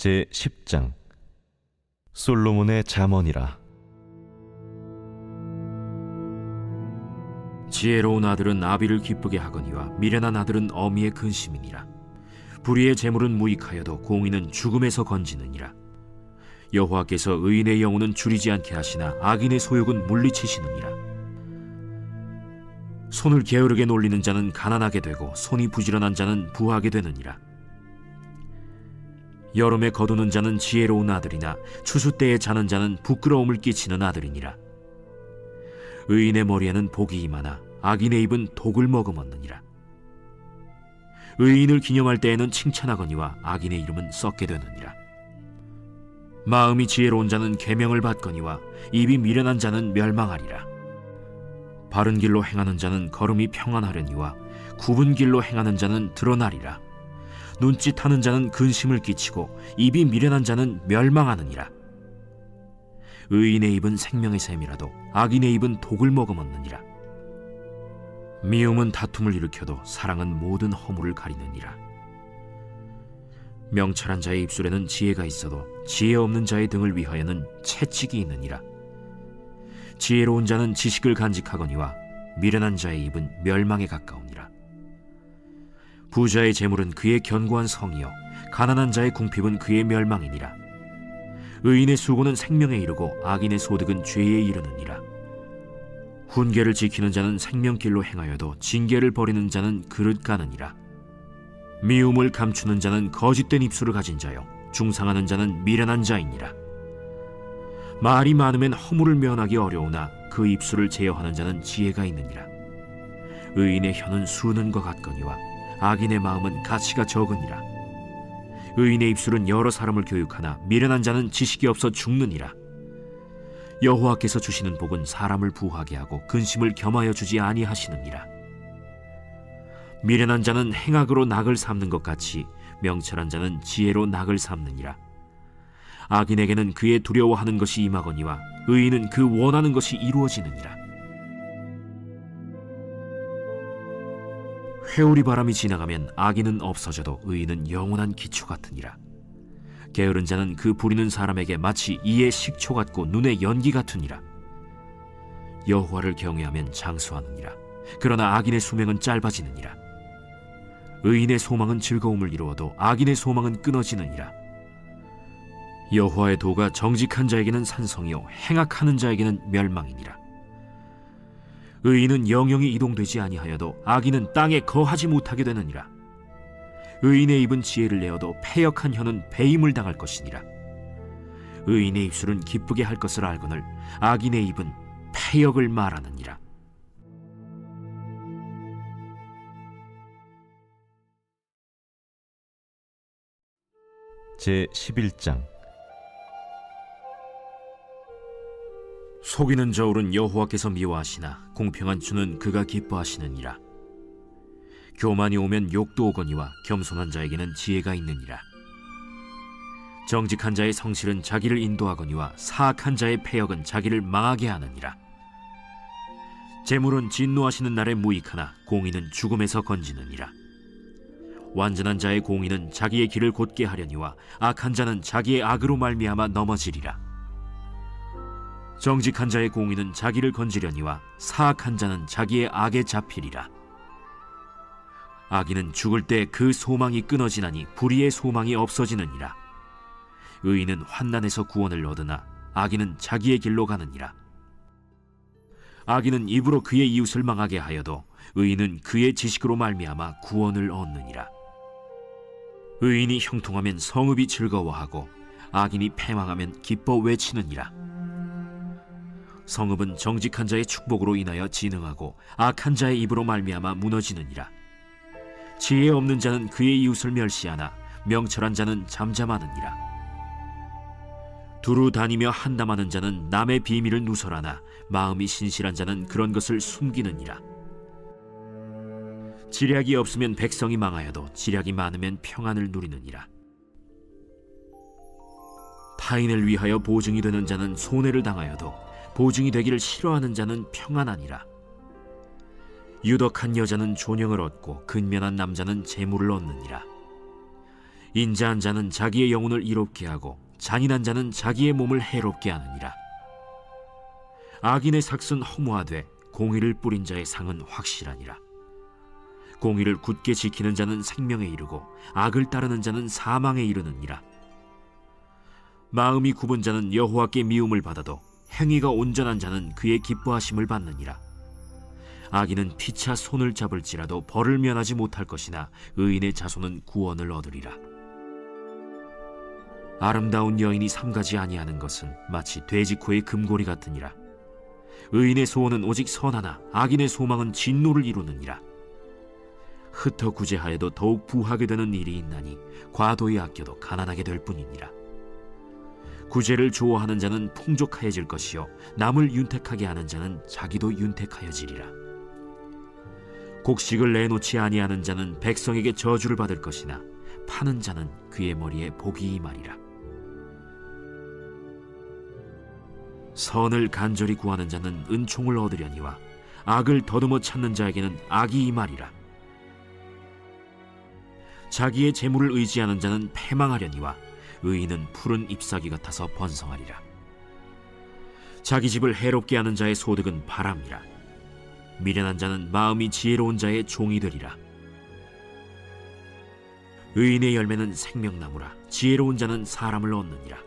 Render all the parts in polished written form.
제10장 솔로몬의 잠언이라. 지혜로운 아들은 아비를 기쁘게 하거니와 미련한 아들은 어미의 근심이니라. 불의의 재물은 무익하여도 공의는 죽음에서 건지느니라. 여호와께서 의인의 영혼은 줄이지 않게 하시나 악인의 소욕은 물리치시느니라. 손을 게으르게 놀리는 자는 가난하게 되고 손이 부지런한 자는 부하게 되느니라. 여름에 거두는 자는 지혜로운 아들이나 추수 때에 자는 자는 부끄러움을 끼치는 아들이니라. 의인의 머리에는 복이 임하나 악인의 입은 독을 머금었느니라. 의인을 기념할 때에는 칭찬하거니와 악인의 이름은 썩게 되느니라. 마음이 지혜로운 자는 계명을 받거니와 입이 미련한 자는 멸망하리라. 바른 길로 행하는 자는 걸음이 평안하려니와 굽은 길로 행하는 자는 드러나리라. 눈짓하는 자는 근심을 끼치고 입이 미련한 자는 멸망하느니라. 의인의 입은 생명의 샘이라도 악인의 입은 독을 머금었느니라. 미움은 다툼을 일으켜도 사랑은 모든 허물을 가리느니라. 명철한 자의 입술에는 지혜가 있어도 지혜 없는 자의 등을 위하여는 채찍이 있느니라. 지혜로운 자는 지식을 간직하거니와 미련한 자의 입은 멸망에 가까우니라. 부자의 재물은 그의 견고한 성이요 가난한 자의 궁핍은 그의 멸망이니라. 의인의 수고는 생명에 이르고 악인의 소득은 죄에 이르느니라. 훈계를 지키는 자는 생명길로 행하여도 징계를 버리는 자는 그릇 가느니라. 미움을 감추는 자는 거짓된 입술을 가진 자요 중상하는 자는 미련한 자이니라. 말이 많으면 허물을 면하기 어려우나 그 입술을 제어하는 자는 지혜가 있느니라. 의인의 혀는 수는과 같거니와 악인의 마음은 가치가 적으니라. 의인의 입술은 여러 사람을 교육하나 미련한 자는 지식이 없어 죽느니라. 여호와께서 주시는 복은 사람을 부하게 하고 근심을 겸하여 주지 아니하시느니라. 미련한 자는 행악으로 낙을 삼는 것 같이 명철한 자는 지혜로 낙을 삼느니라. 악인에게는 그의 두려워하는 것이 임하거니와 의인은 그 원하는 것이 이루어지느니라. 회오리 바람이 지나가면 악인은 없어져도 의인은 영원한 기초 같으니라. 게으른 자는 그 부리는 사람에게 마치 이의 식초 같고 눈의 연기 같으니라. 여호와를 경외하면 장수하느니라. 그러나 악인의 수명은 짧아지느니라. 의인의 소망은 즐거움을 이루어도 악인의 소망은 끊어지느니라. 여호와의 도가 정직한 자에게는 산성이요 행악하는 자에게는 멸망이니라. 의인은 영영이 이동되지 아니하여도 악인은 땅에 거하지 못하게 되느니라. 의인의 입은 지혜를 내어도 패역한 혀는 배임을 당할 것이니라. 의인의 입술은 기쁘게 할 것을 알거늘 악인의 입은 패역을 말하느니라. 제11장 속이는 저울은 여호와께서 미워하시나 공평한 주는 그가 기뻐하시느니라. 교만이 오면 욕도 오거니와 겸손한 자에게는 지혜가 있느니라. 정직한 자의 성실은 자기를 인도하거니와 사악한 자의 패역은 자기를 망하게 하느니라. 재물은 진노하시는 날에 무익하나 공의는 죽음에서 건지느니라. 완전한 자의 공의는 자기의 길을 곧게 하려니와 악한 자는 자기의 악으로 말미암아 넘어지리라. 정직한 자의 공의는 자기를 건지려니와 사악한 자는 자기의 악에 잡히리라. 악인은 죽을 때 그 소망이 끊어지나니 불의의 소망이 없어지느니라. 의인은 환난에서 구원을 얻으나 악인은 자기의 길로 가느니라. 악인은 입으로 그의 이웃을 망하게 하여도 의인은 그의 지식으로 말미암아 구원을 얻느니라. 의인이 형통하면 성읍이 즐거워하고 악인이 패망하면 기뻐 외치느니라. 성읍은 정직한 자의 축복으로 인하여 진흥하고 악한 자의 입으로 말미암아 무너지느니라. 지혜 없는 자는 그의 이웃을 멸시하나 명철한 자는 잠잠하느니라. 두루 다니며 한담하는 자는 남의 비밀을 누설하나 마음이 신실한 자는 그런 것을 숨기느니라. 지략이 없으면 백성이 망하여도 지략이 많으면 평안을 누리느니라. 타인을 위하여 보증이 되는 자는 손해를 당하여도 보증이 되기를 싫어하는 자는 평안하니라. 유덕한 여자는 존영을 얻고 근면한 남자는 재물을 얻느니라. 인자한 자는 자기의 영혼을 이롭게 하고 잔인한 자는 자기의 몸을 해롭게 하느니라. 악인의 삭은 허무하되 공의를 뿌린 자의 상은 확실하니라. 공의를 굳게 지키는 자는 생명에 이르고 악을 따르는 자는 사망에 이르느니라. 마음이 굽은 자는 여호와께 미움을 받아도 행위가 온전한 자는 그의 기뻐하심을 받느니라. 악인은 피차 손을 잡을지라도 벌을 면하지 못할 것이나 의인의 자손은 구원을 얻으리라. 아름다운 여인이 삼가지 아니하는 것은 마치 돼지코의 금고리 같으니라. 의인의 소원은 오직 선하나 악인의 소망은 진노를 이루느니라. 흩어 구제하여도 더욱 부하게 되는 일이 있나니 과도히 아껴도 가난하게 될 뿐이니라. 구제를 좋아하는 자는 풍족하여질 것이요 남을 윤택하게 하는 자는 자기도 윤택하여지리라. 곡식을 내놓지 아니하는 자는 백성에게 저주를 받을 것이나 파는 자는 그의 머리에 복이 임하리라. 선을 간절히 구하는 자는 은총을 얻으려니와 악을 더듬어 찾는 자에게는 악이 임하리라. 자기의 재물을 의지하는 자는 패망하려니와 의인은 푸른 잎사귀 같아서 번성하리라. 자기 집을 해롭게 하는 자의 소득은 바람이라. 미련한 자는 마음이 지혜로운 자의 종이 되리라. 의인의 열매는 생명나무라. 지혜로운 자는 사람을 얻느니라.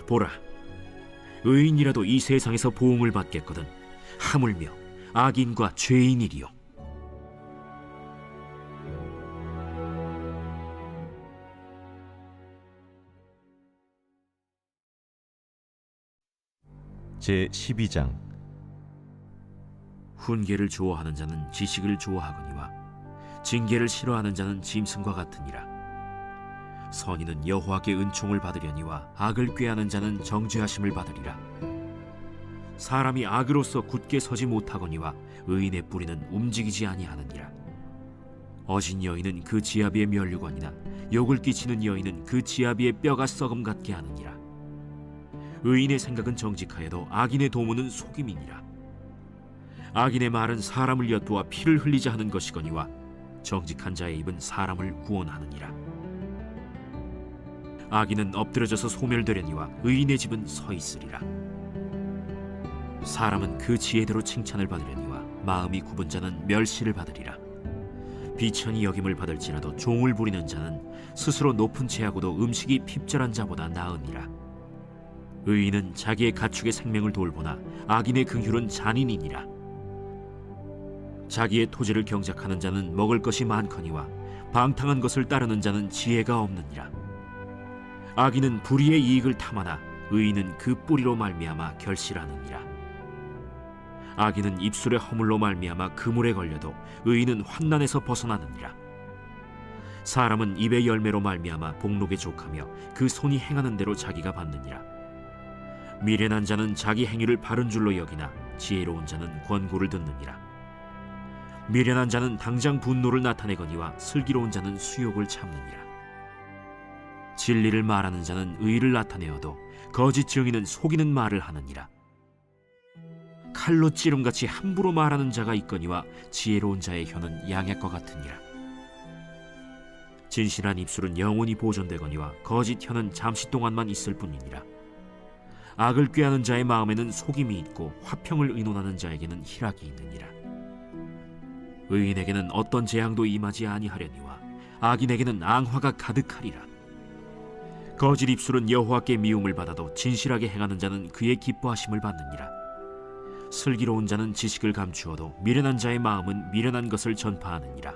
보라, 의인이라도 이 세상에서 보응을 받겠거든 하물며 악인과 죄인이리요. 제12장. 훈계를 좋아하는 자는 지식을 좋아하거니와 징계를 싫어하는 자는 짐승과 같으니라. 선인은 여호와께 은총을 받으려니와 악을 꾀하는 자는 정죄하심을 받으리라. 사람이 악으로서 굳게 서지 못하거니와 의인의 뿌리는 움직이지 아니하느니라. 어진 여인은 그 지아비의 면류관이나 욕을 끼치는 여인은 그 지아비의 뼈가 썩음 같게 하느니라. 의인의 생각은 정직하여도 악인의 도모는 속임이니라. 악인의 말은 사람을 엿보아 피를 흘리자 하는 것이거니와 정직한 자의 입은 사람을 구원하느니라. 악인은 엎드려져서 소멸되려니와 의인의 집은 서 있으리라. 사람은 그 지혜대로 칭찬을 받으려니와 마음이 굽은 자는 멸시를 받으리라. 비천히 여김을 받을지라도 종을 부리는 자는 스스로 높은 채하고도 음식이 핍절한 자보다 나으니라. 의인은 자기의 가축의 생명을 돌보나 악인의 긍휼은 잔인이니라. 자기의 토지를 경작하는 자는 먹을 것이 많거니와 방탕한 것을 따르는 자는 지혜가 없느니라. 악인은 불의의 이익을 탐하나 의인은 그 뿌리로 말미암아 결실하느니라. 악인은 입술의 허물로 말미암아 그물에 걸려도 의인은 환난에서 벗어나느니라. 사람은 입의 열매로 말미암아 복록에 족하며 그 손이 행하는 대로 자기가 받느니라. 미련한 자는 자기 행위를 바른 줄로 여기나 지혜로운 자는 권고를 듣느니라. 미련한 자는 당장 분노를 나타내거니와 슬기로운 자는 수욕을 참느니라. 진리를 말하는 자는 의를 나타내어도 거짓 증인은 속이는 말을 하느니라. 칼로 찌름같이 함부로 말하는 자가 있거니와 지혜로운 자의 혀는 양약과 같으니라. 진실한 입술은 영원히 보존되거니와 거짓 혀는 잠시 동안만 있을 뿐이니라. 악을 꾀하는 자의 마음에는 속임이 있고 화평을 의논하는 자에게는 희락이 있느니라. 의인에게는 어떤 재앙도 임하지 아니하려니와 악인에게는 앙화가 가득하리라. 거짓 입술은 여호와께 미움을 받아도 진실하게 행하는 자는 그의 기뻐하심을 받느니라. 슬기로운 자는 지식을 감추어도 미련한 자의 마음은 미련한 것을 전파하느니라.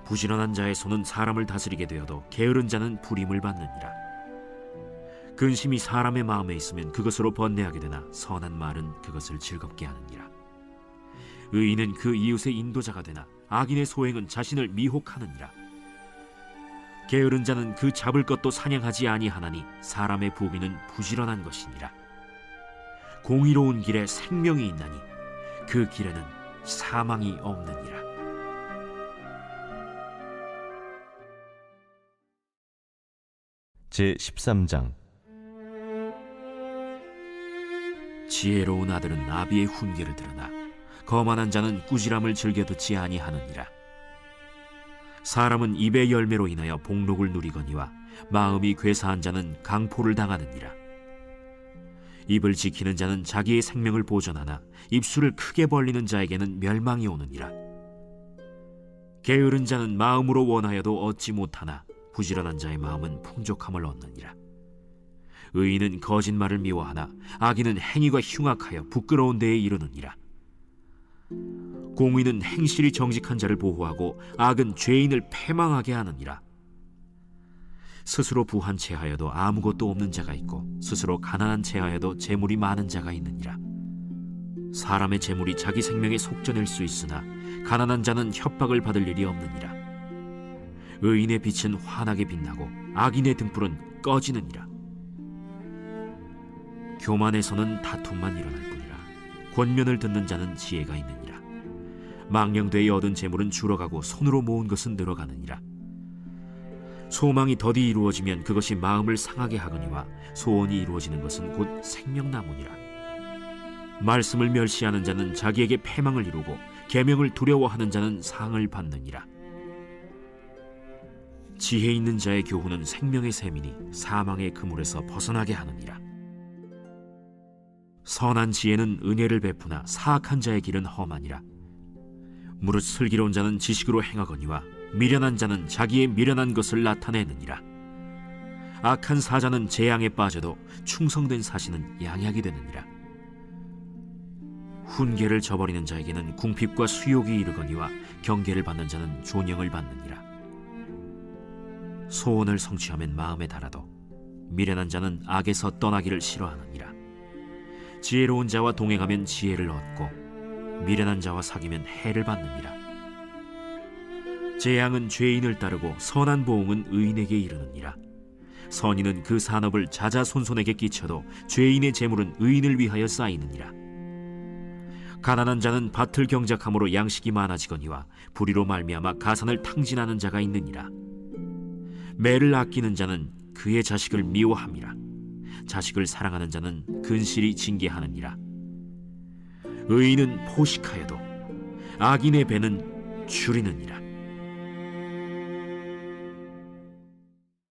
부지런한 자의 손은 사람을 다스리게 되어도 게으른 자는 불임을 받느니라. 근심이 사람의 마음에 있으면 그것으로 번뇌하게 되나 선한 말은 그것을 즐겁게 하느니라. 의인은 그 이웃의 인도자가 되나 악인의 소행은 자신을 미혹하느니라. 게으른 자는 그 잡을 것도 사냥하지 아니하나니 사람의 부귀는 부지런한 것이니라. 공의로운 길에 생명이 있나니 그 길에는 사망이 없느니라. 제13장. 지혜로운 아들은 아비의 훈계를 들으나 거만한 자는 꾸지람을 즐겨 듣지 아니하느니라. 사람은 입의 열매로 인하여 복록을 누리거니와 마음이 괴사한 자는 강포를 당하느니라. 입을 지키는 자는 자기의 생명을 보존하나 입술을 크게 벌리는 자에게는 멸망이 오느니라. 게으른 자는 마음으로 원하여도 얻지 못하나 부지런한 자의 마음은 풍족함을 얻느니라. 의인은 거짓말을 미워하나 악인은 행위가 흉악하여 부끄러운 데에 이르느니라. 공의는 행실이 정직한 자를 보호하고 악은 죄인을 패망하게 하느니라. 스스로 부한 체하여도 아무것도 없는 자가 있고 스스로 가난한 체하여도 재물이 많은 자가 있느니라. 사람의 재물이 자기 생명에 속전일 수 있으나 가난한 자는 협박을 받을 일이 없느니라. 의인의 빛은 환하게 빛나고 악인의 등불은 꺼지느니라. 교만에서는 다툼만 일어날 뿐이라. 권면을 듣는 자는 지혜가 있느니라. 망령되이 얻은 재물은 줄어가고 손으로 모은 것은 늘어가느니라. 소망이 더디 이루어지면 그것이 마음을 상하게 하거니와 소원이 이루어지는 것은 곧 생명나무니라. 말씀을 멸시하는 자는 자기에게 패망을 이루고 계명을 두려워하는 자는 상을 받느니라. 지혜 있는 자의 교훈은 생명의 샘이니 사망의 그물에서 벗어나게 하느니라. 선한 지혜는 은혜를 베푸나 사악한 자의 길은 험하니라. 무릇 슬기로운 자는 지식으로 행하거니와 미련한 자는 자기의 미련한 것을 나타내느니라. 악한 사자는 재앙에 빠져도 충성된 사신은 양약이 되느니라. 훈계를 저버리는 자에게는 궁핍과 수욕이 이르거니와 경계를 받는 자는 존영을 받느니라. 소원을 성취하면 마음에 달아도 미련한 자는 악에서 떠나기를 싫어하느니라. 지혜로운 자와 동행하면 지혜를 얻고 미련한 자와 사귀면 해를 받느니라. 재앙은 죄인을 따르고 선한 보응은 의인에게 이르느니라. 선인은 그 산업을 자자손손에게 끼쳐도 죄인의 재물은 의인을 위하여 쌓이느니라. 가난한 자는 밭을 경작함으로 양식이 많아지거니와 불의로 말미암아 가산을 탕진하는 자가 있느니라. 매를 아끼는 자는 그의 자식을 미워함이라. 자식을 사랑하는 자는 근실이 징계하느니라. 의인은 포식하여도 악인의 배는 줄이느니라.